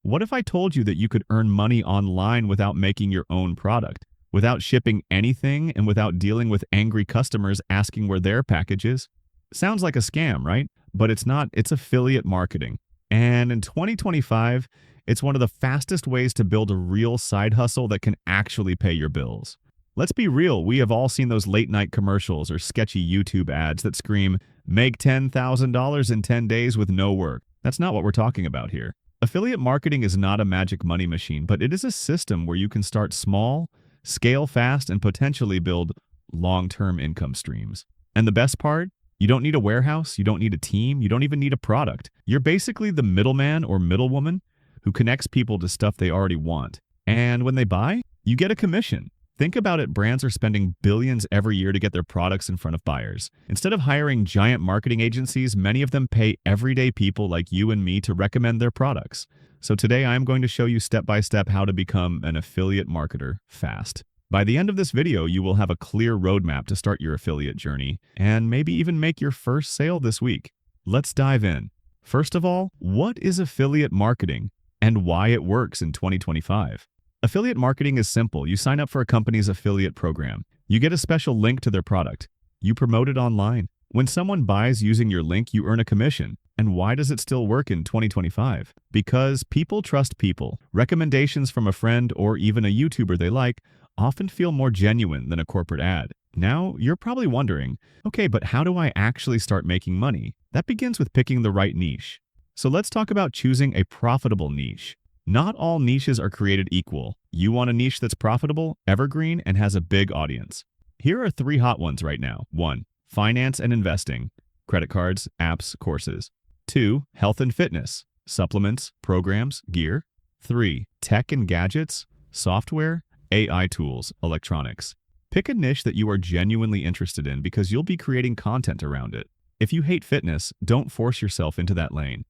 What if I told you that you could earn money online without making your own product, without shipping anything, and without dealing with angry customers asking where their package is? Sounds like a scam, right? But it's not, it's affiliate marketing. And in 2025, it's one of the fastest ways to build a real side hustle that can actually pay your bills. Let's be real, we have all seen those late night commercials or sketchy YouTube ads that scream, make $10,000 in 10 days with no work. That's not what we're talking about here. Affiliate marketing is not a magic money machine, but it is a system where you can start small, scale fast, and potentially build long-term income streams. And the best part? You don't need a warehouse, you don't need a team, you don't even need a product. You're basically the middleman or middlewoman who connects people to stuff they already want. And when they buy, you get a commission. Think about it, brands are spending billions every year to get their products in front of buyers. Instead of hiring giant marketing agencies, many of them pay everyday people like you and me to recommend their products. So today I'm going to show you step by step how to become an affiliate marketer fast. By the end of this video, you will have a clear roadmap to start your affiliate journey and maybe even make your first sale this week. Let's dive in. First of all, what is affiliate marketing and why it works in 2025? Affiliate marketing is simple. You sign up for a company's affiliate program. You get a special link to their product. You promote it online. When someone buys using your link, you earn a commission. And why does it still work in 2025? Because people trust people. Recommendations from a friend or even a YouTuber they like often feel more genuine than a corporate ad. Now, you're probably wondering, okay, but how do I actually start making money? That begins with picking the right niche. So let's talk about choosing a profitable niche. Not all niches are created equal. You want a niche that's profitable, evergreen, and has a big audience. Here are 3 hot ones right now. 1. Finance and investing. Credit cards, apps, courses. 2. Health and fitness. Supplements, programs, gear. 3. Tech and gadgets, software, AI tools, electronics. Pick a niche that you are genuinely interested in because you'll be creating content around it. If you hate fitness, don't force yourself into that lane.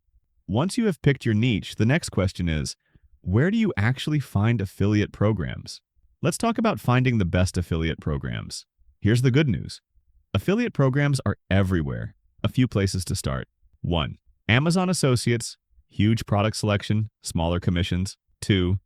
Once you have picked your niche, the next question is, where do you actually find affiliate programs? Let's talk about finding the best affiliate programs. Here's the good news. Affiliate programs are everywhere. A few places to start. 1. Amazon Associates, huge product selection, smaller commissions. 2.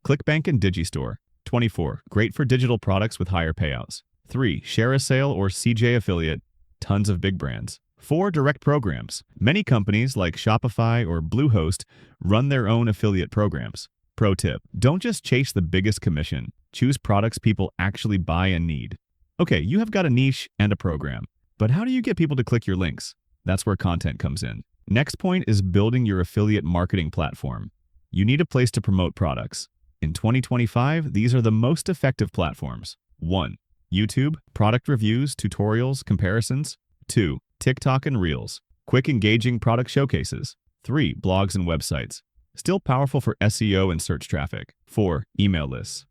ClickBank and Digistore. 24. Great for digital products with higher payouts. 3. ShareASale or CJ Affiliate. Tons of big brands. 4. Direct programs. Many companies like Shopify or Bluehost run their own affiliate programs. Pro tip: don't just chase the biggest commission. Choose products people actually buy and need. Okay, you have got a niche and a program. But how do you get people to click your links? That's where content comes in. Next point is building your affiliate marketing platform. You need a place to promote products. In 2025, these are the most effective platforms. 1. YouTube, product reviews, tutorials, comparisons. 2. TikTok and Reels, quick engaging product showcases. 3. Blogs and websites, still powerful for SEO and search traffic. 4. Email lists,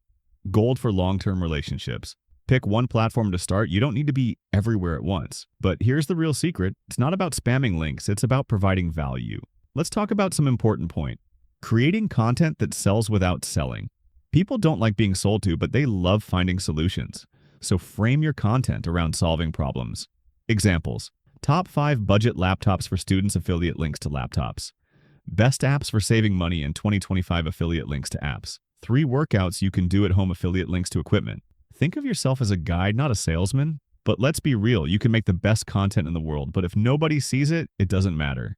gold for long-term relationships. Pick one platform to start. You don't need to be everywhere at once. But here's the real secret. It's not about spamming links, it's about providing value. Let's talk about some important points. Creating content that sells without selling. People don't like being sold to, but they love finding solutions. So frame your content around solving problems. Examples: Top 5 budget laptops for students, affiliate links to laptops. Best apps for saving money in 2025, affiliate links to apps. 3 workouts you can do at home, affiliate links to equipment. Think of yourself as a guide, not a salesman. But let's be real, you can make the best content in the world, but if nobody sees it, it doesn't matter.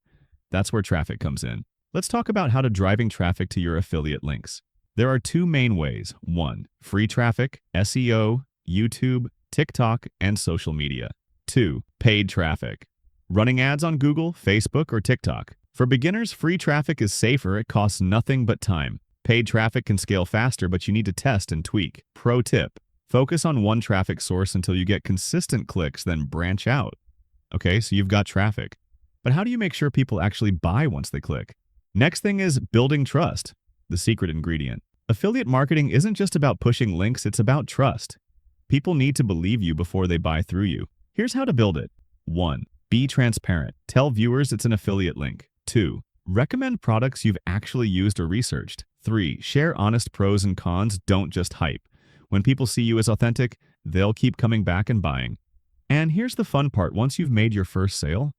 That's where traffic comes in. Let's talk about how to driving traffic to your affiliate links. There are 2 main ways. 1. Free traffic, SEO, YouTube, TikTok, and social media. 2. Paid traffic. Running ads on Google, Facebook, or TikTok. For beginners, free traffic is safer. It costs nothing but time. Paid traffic can scale faster, but you need to test and tweak. Pro tip: focus on one traffic source until you get consistent clicks, then branch out. Okay, so you've got traffic. But how do you make sure people actually buy once they click? Next thing is building trust, the secret ingredient. Affiliate marketing isn't just about pushing links, it's about trust. People need to believe you before they buy through you. Here's how to build it. 1. Be transparent. Tell viewers it's an affiliate link. 2. Recommend products you've actually used or researched. 3. Share honest pros and cons, don't just hype. When people see you as authentic, they'll keep coming back and buying. And here's the fun part: once you've made your first sale,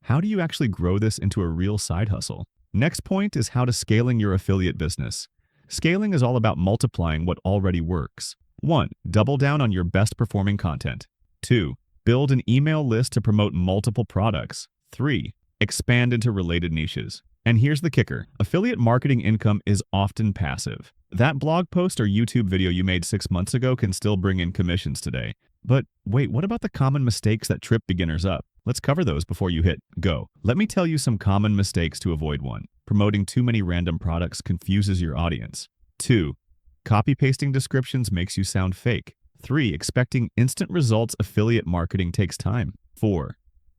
how do you actually grow this into a real side hustle? Next point is how to scaling your affiliate business. Scaling is all about multiplying what already works. 1. Double down on your best performing content. 2. Build an email list to promote multiple products. 3. Expand into related niches. And here's the kicker. Affiliate marketing income is often passive. That blog post or YouTube video you made 6 months ago can still bring in commissions today. But wait, what about the common mistakes that trip beginners up? Let's cover those before you hit go. Let me tell you some common mistakes to avoid. 1. Promoting too many random products confuses your audience. 2. Copy-pasting descriptions makes you sound fake. 3. Expecting instant results. Affiliate marketing takes time. 4.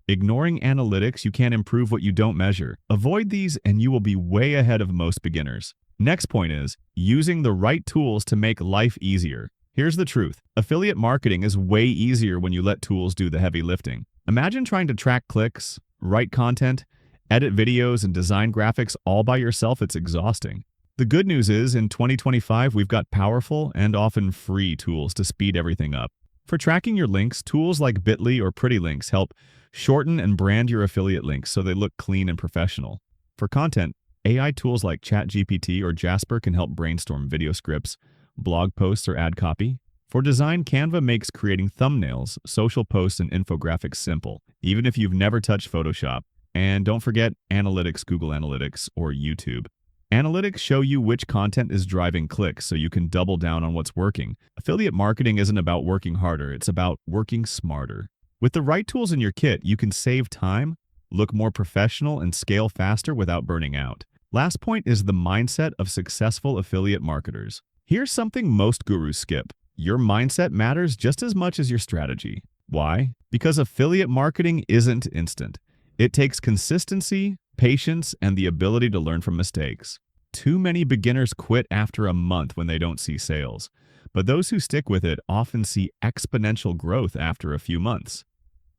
Ignoring analytics. You can't improve what you don't measure. Avoid these and you will be way ahead of most beginners. Next point is using the right tools to make life easier. Here's the truth. Affiliate marketing is way easier when you let tools do the heavy lifting. Imagine trying to track clicks, write content, edit videos, and design graphics all by yourself. It's exhausting. The good news is, in 2025, we've got powerful and often free tools to speed everything up. For tracking your links, tools like Bitly or Pretty Links help shorten and brand your affiliate links so they look clean and professional. For content, AI tools like ChatGPT or Jasper can help brainstorm video scripts, blog posts, or ad copy. For design, Canva makes creating thumbnails, social posts, and infographics simple, even if you've never touched Photoshop. And don't forget analytics, Google Analytics, or YouTube. Analytics show you which content is driving clicks so you can double down on what's working. Affiliate marketing isn't about working harder, it's about working smarter. With the right tools in your kit, you can save time, look more professional, and scale faster without burning out. Last point is the mindset of successful affiliate marketers. Here's something most gurus skip. Your mindset matters just as much as your strategy. Why? Because affiliate marketing isn't instant. It takes consistency, patience, and the ability to learn from mistakes. Too many beginners quit after a month when they don't see sales, but those who stick with it often see exponential growth after a few months.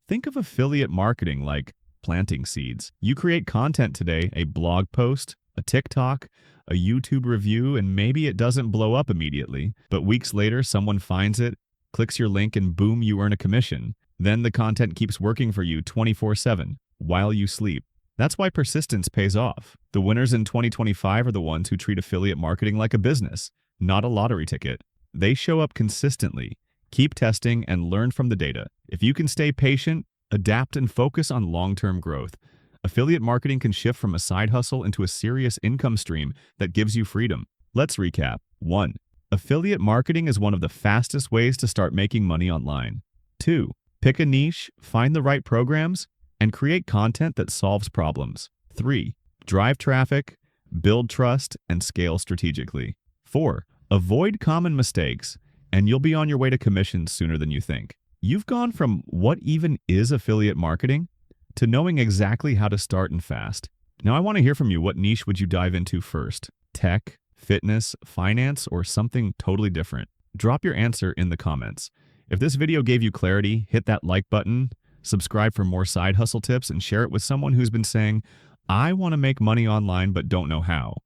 Think of affiliate marketing like planting seeds. You create content today, a blog post, a TikTok, a YouTube review, and maybe it doesn't blow up immediately, but weeks later someone finds it, clicks your link, and boom, you earn a commission. Then the content keeps working for you 24/7 while you sleep. That's why persistence pays off. The winners in 2025 are the ones who treat affiliate marketing like a business, not a lottery ticket. They show up consistently, keep testing, and learn from the data. If you can stay patient, adapt, and focus on long-term growth, affiliate marketing can shift from a side hustle into a serious income stream that gives you freedom. Let's recap. 1. Affiliate marketing is one of the fastest ways to start making money online. 2. Pick a niche, find the right programs, and create content that solves problems. 3. Drive traffic, build trust, and scale strategically. 4. Avoid common mistakes, and you'll be on your way to commissions sooner than you think. You've gone from what even is affiliate marketing to knowing exactly how to start and fast. Now I want to hear from you. What niche would you dive into first? Tech, fitness, finance, or something totally different? Drop your answer in the comments. If this video gave you clarity, hit that like button, subscribe for more side hustle tips, and share it with someone who's been saying, I want to make money online but don't know how.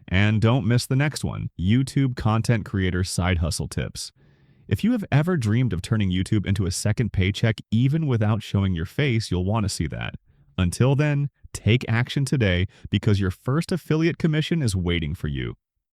And don't miss the next one, YouTube content creator side hustle tips. If you have ever dreamed of turning YouTube into a second paycheck even without showing your face, you'll want to see that. Until then, take action today because your first affiliate commission is waiting for you.